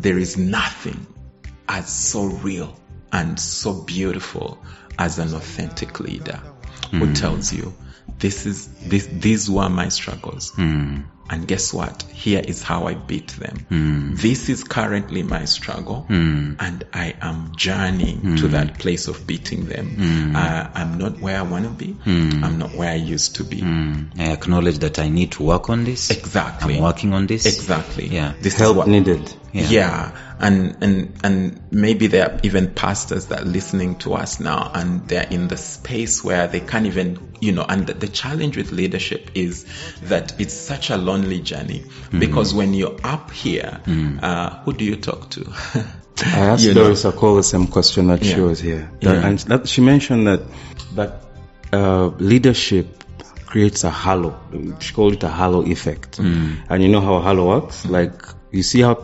there is nothing as so real and so beautiful as an authentic leader who tells you, these were my struggles. And guess what? Here is how I beat them. This is currently my struggle, and I am journeying to that place of beating them. I'm not where I want to be. I'm not where I used to be. I acknowledge that I need to work on this. Exactly. I'm working on this. Exactly. Yeah. This Help is what needed. Yeah. And maybe there are even pastors that are listening to us now, and they're in the space where they can't even, and the challenge with leadership is that it's such a lonely journey, because when you're up here, who do you talk to? I asked Doris Akol the same question that she was here. And she mentioned that leadership creates a halo. She called it a halo effect. And you know how a halo works? Like, you see how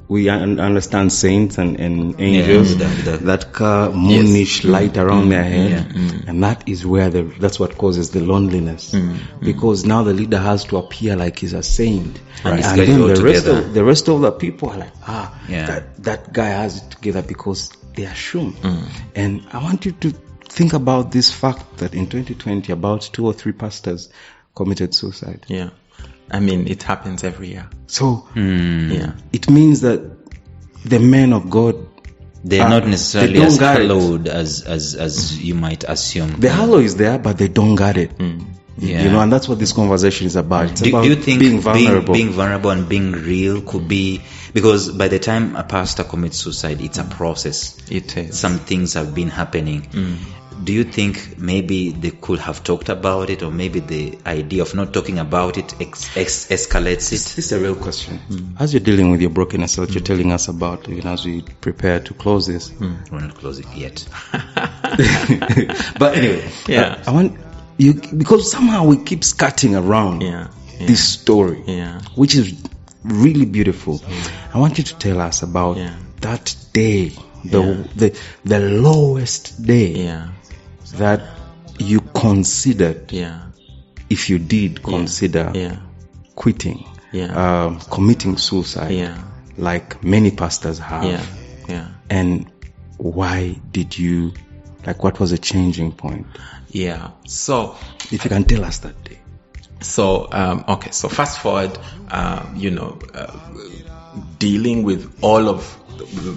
we understand saints and angels, that moonish light around their head, and that is where that's what causes the loneliness, because now the leader has to appear like he's a saint, and then the rest of the people are like, that guy has it together because they are shown. And I want you to think about this fact that in 2020, about 2 or 3 pastors committed suicide. Yeah. I mean, it happens every year. So, it means that the men of God, they're not necessarily as hallowed as you might assume. The halo is there, but they don't got it. And that's what this conversation is about. It's about do you think being vulnerable. Being vulnerable and being real could be, because by the time a pastor commits suicide, it's a process. It is. Some things have been happening. Do you think maybe they could have talked about it, or maybe the idea of not talking about it escalates it? This is a real question. As you're dealing with your brokenness that you're telling us about, as we prepare to close this. We're not closing yet. But anyway, I want you, because somehow we keep skirting around this story, which is really beautiful. I want you to tell us about that day, the lowest day that you considered, if you did consider quitting, committing suicide, like many pastors have. And why did you, what was the changing point? So if you can tell us that day. So so fast forward, dealing with all of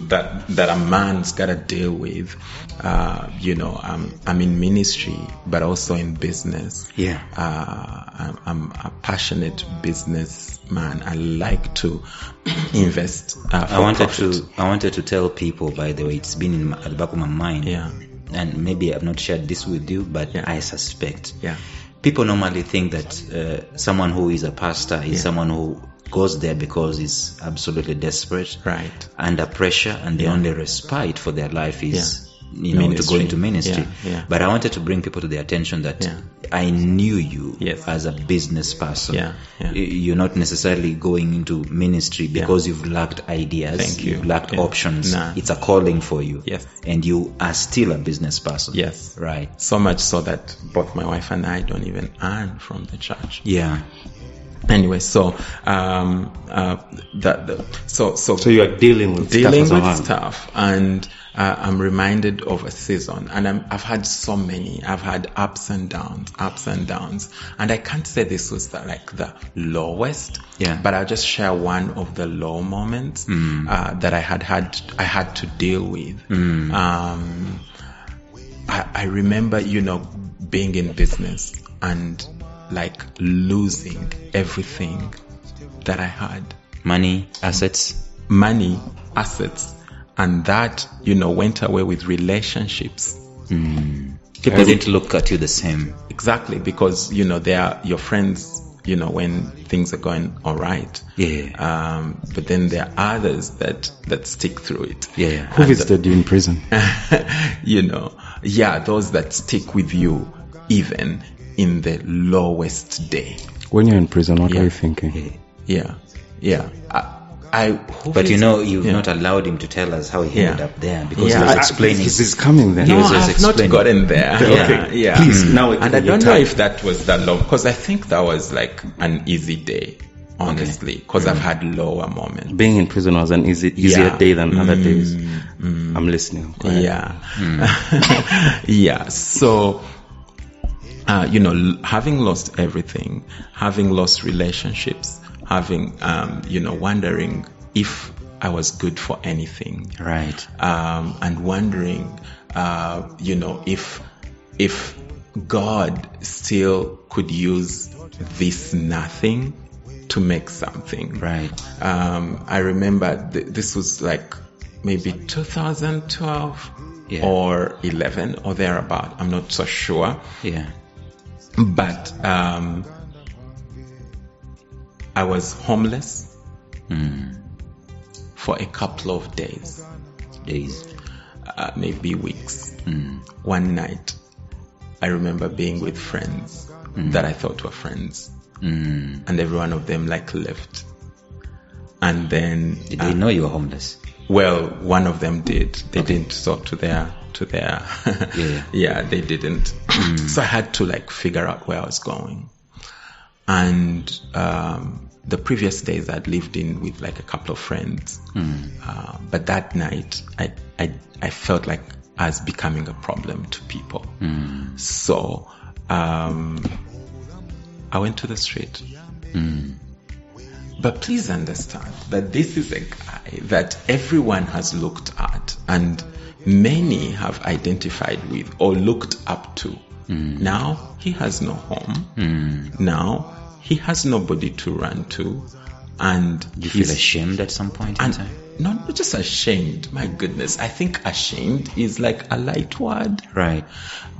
that a man's got to deal with. I'm in ministry, but also in business. I'm a passionate businessman. I like to invest. I wanted to tell people, by the way, it's been at the back of my mind. And maybe I've not shared this with you, but I suspect. People normally think that someone who is a pastor is someone who goes there because he's absolutely desperate, under pressure, and the only respite for their life is to go into ministry. But I wanted to bring people to the attention that I knew you as a business person. You're not necessarily going into ministry because you've lacked ideas, you've lacked options. It's a calling for you, and you are still a business person. Right. So much so that both my wife and I don't even earn from the church. Anyway, so so you are dealing with stuff, and I'm reminded of a season, and I've had so many. I've had ups and downs, and I can't say this was the lowest. But I'll just share one of the low moments that I had to deal with. I remember, being in business and losing everything that I had. Money, assets, and that, went away with relationships. People didn't look at you the same. Exactly, because, they are your friends, when things are going all right. But then there are others that stick through it. Who visited you in prison? Those that stick with you even in the lowest day. When you're in prison, what are you thinking? But you've not allowed him to tell us how he ended up there, because he was explaining. He's coming there. No, I have not gotten there. Please, now. And I don't know if that was that low, because I think that was an easy day. honestly, because I've had lower moments. Being in prison was an easier day than other days. I'm listening. Yeah. Yeah. So, having lost everything, having lost relationships, having, wondering if I was good for anything. Right. And wondering, if God still could use this nothing to make something. Right. I remember this was like maybe 2012 or 11 or thereabout. I'm not so sure. Yeah. But I was homeless for a couple of days. Maybe weeks. One night, I remember being with friends that I thought were friends. And every one of them left. And then did they know you were homeless? Well, one of them did. They didn't talk to their yeah, they didn't. So I had to figure out where I was going. And the previous days I'd lived in with a couple of friends. But that night I felt like I was becoming a problem to people. So I went to the street. But please understand that this is a guy that everyone has looked at and many have identified with or looked up to. Now he has no home. Now he has nobody to run to. And you feel ashamed at some point in time? Not just ashamed, my goodness. I think ashamed is a light word. Right.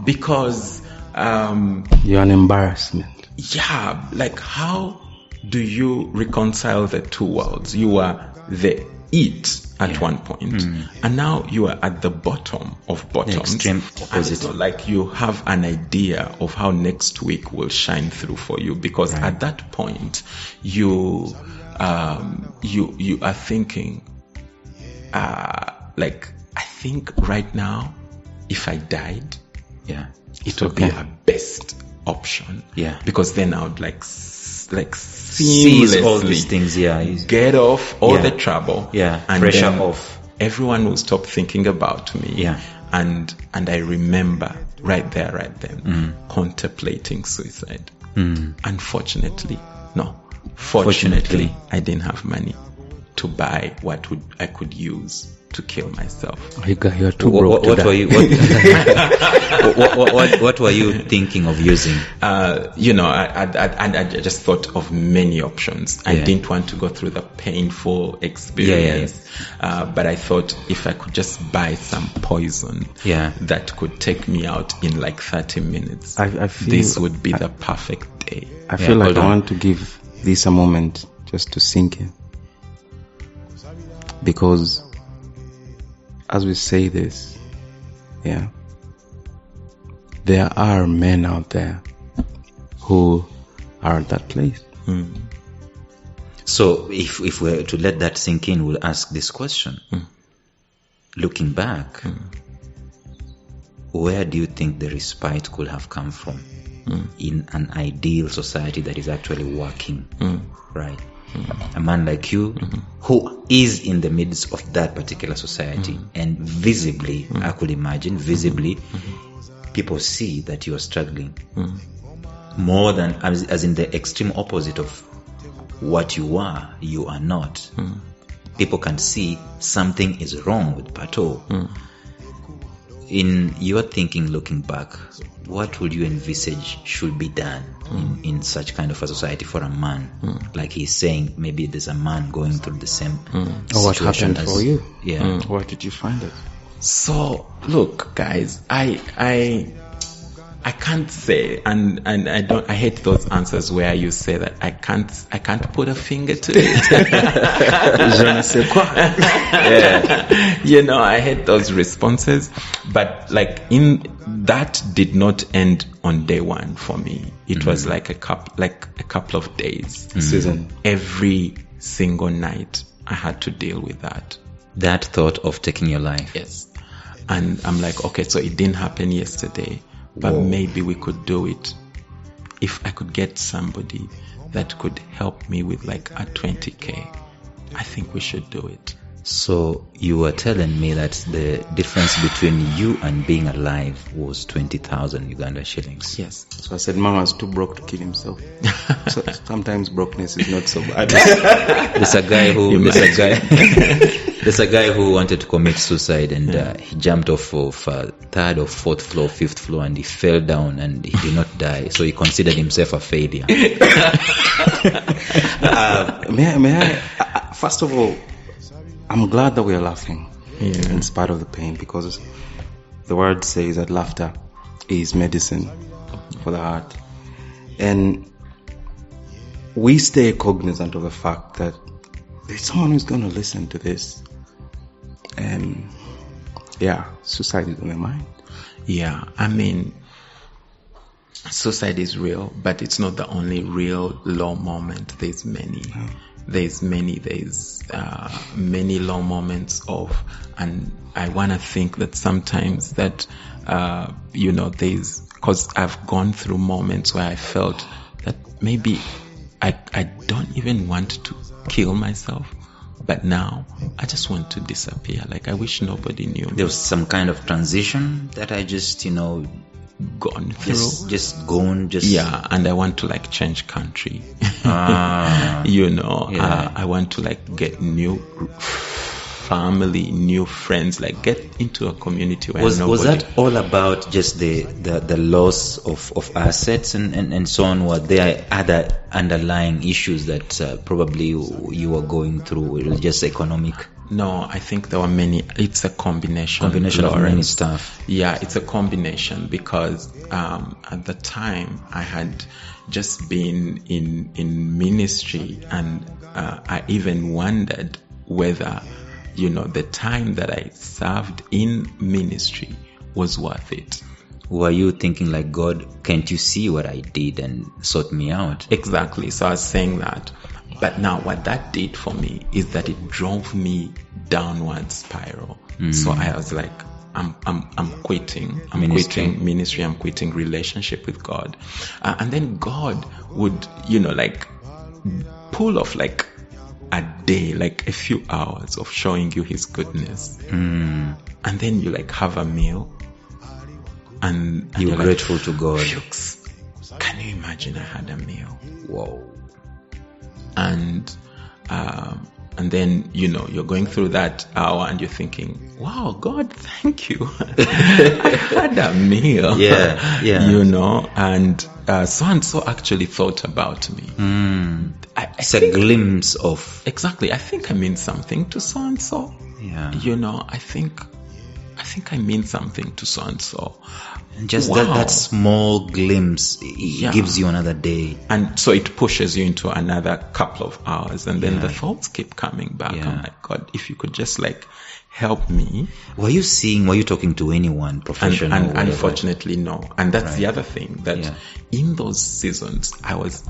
Because you're an embarrassment. Yeah, how do you reconcile the two worlds? You are the it at one point, and now you are at the bottom of bottoms. The extreme opposite. So you have an idea of how next week will shine through for you, because at that point you are thinking, I think right now, if I died, it would be our best option. Yeah. Because then I would seize all these things, get off all the trouble. Yeah. And pressure off. Everyone will stop thinking about me. Yeah. And I remember right then, contemplating suicide. Unfortunately, fortunately, I didn't have money to buy what I could use to kill myself. You're too broke. What were you thinking of using? I just thought of many options. I didn't want to go through the painful experience. But I thought if I could just buy some poison that could take me out in 30 minutes, I feel this would be the perfect day. I feel I want to give this a moment just to sink in. Because as we say this, there are men out there who are at that place. So if we're to let that sink in, we'll ask this question. Looking back, where do you think the respite could have come from in an ideal society that is actually working? Right. A man like you who is in the midst of that particular society and visibly, I could imagine, people see that you are struggling more than as in the extreme opposite of what you are not. People can see something is wrong with Pato. In your thinking, looking back, what would you envisage should be done in such kind of a society for a man? Like he's saying, maybe there's a man going through the same situation. What happened for you? Yeah. Where did you find it? So, look, guys, I can't say, and I hate those answers where you say that I can't put a finger to it. Je ne sais quoi. I hate those responses, but that did not end on day one for me. It was a couple of days. Season. Every single night I had to deal with that. That thought of taking your life. Yes. And I'm like, okay, so it didn't happen yesterday, but maybe we could do it if I could get somebody that could help me with like a 20K, I think we should do it. So you were telling me that the difference between you and being alive was 20,000 Uganda shillings. Yes. So I said, Mama's too broke to kill himself. So sometimes brokenness is not so bad. There's a guy who wanted to commit suicide, and he jumped off of third or fourth floor, fifth floor, and he fell down and he did not die. So he considered himself a failure. May I first of all, I'm glad that we are laughing in spite of the pain, because the word says that laughter is medicine for the heart. And we stay cognizant of the fact that there's someone who's going to listen to this. And suicide is on their mind. Yeah, I mean, suicide is real, but it's not the only real low moment. There's many. There's many low moments of, and I want to think that sometimes that, because I've gone through moments where I felt that maybe I don't even want to kill myself, but now I just want to disappear. Like, I wish nobody knew. There was some kind of transition that I just, gone through. Yeah, and I want to like change country. Ah. I want to like get new family, new friends, like get into a community where was that all about just the loss of assets and so on? Were there other underlying issues that probably you were going through? It was just economic? No, I think there were many. It's a combination of many stuff. Yeah, it's a combination, because at the time I had just been in ministry, and I even wondered whether the time that I served in ministry was worth it. Were you thinking like, God, can't you see what I did and sort me out? Exactly. So I was saying that. But now what that did for me is that it drove me downward spiral. So I was like, I'm quitting. Quitting ministry. I'm quitting relationship with God. And then God would, pull off like a day, like a few hours of showing you his goodness. And then you like have a meal. And you're grateful like, to God. Pukes. Can you imagine I had a meal? Whoa. And then, you're going through that hour and you're thinking, wow, God, thank you. I had a meal. Yeah. And so-and-so actually thought about me. It's a glimpse of... Exactly. I think I mean something to so-and-so. Yeah. I think I mean something to so-and-so. And just that small glimpse gives you another day. And so it pushes you into another couple of hours. And then the thoughts keep coming back. Yeah. I'm like, God, if you could just like help me. Were you talking to anyone professional? And unfortunately, no. And that's the other thing, that in those seasons, I was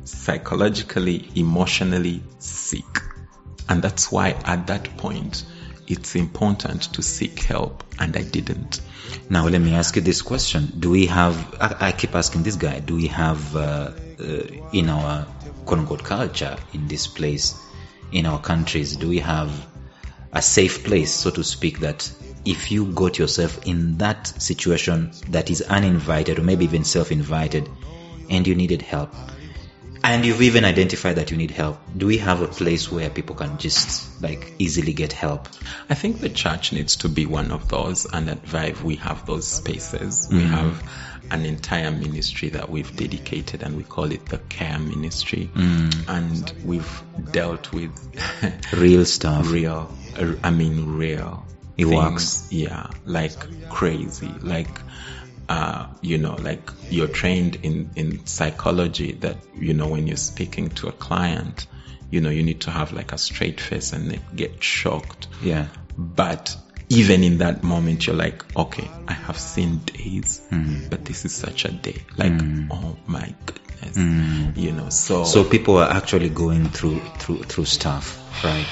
psychologically, emotionally sick. And that's why at that point, it's important to seek help, and I didn't. Now, let me ask you this question. Do we have, I keep asking this guy, do we have in our quote-unquote culture in this place, in our countries, do we have a safe place, so to speak, that if you got yourself in that situation that is uninvited or maybe even self-invited and you needed help, and you've even identified that you need help, do we have a place where people can just like easily get help? I think the church needs to be one of those, and at Vive we have those spaces. We have an entire ministry that we've dedicated, and we call it the Care Ministry. And we've dealt with real stuff. Real. It things. Works. Yeah, like crazy. Like like you're trained in psychology that, when you're speaking to a client, you need to have like a straight face and they get shocked. Yeah. But even in that moment, you're like, okay, I have seen days, but this is such a day. Like, oh my goodness. So people are actually going through stuff, right?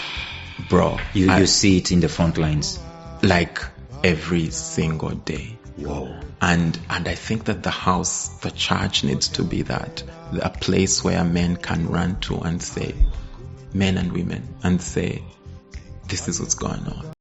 Bro. You see it in the front lines. Like every single day. Wow. And I think that the church needs to be that, a place where men can run to and say, men and women, and say, this is what's going on.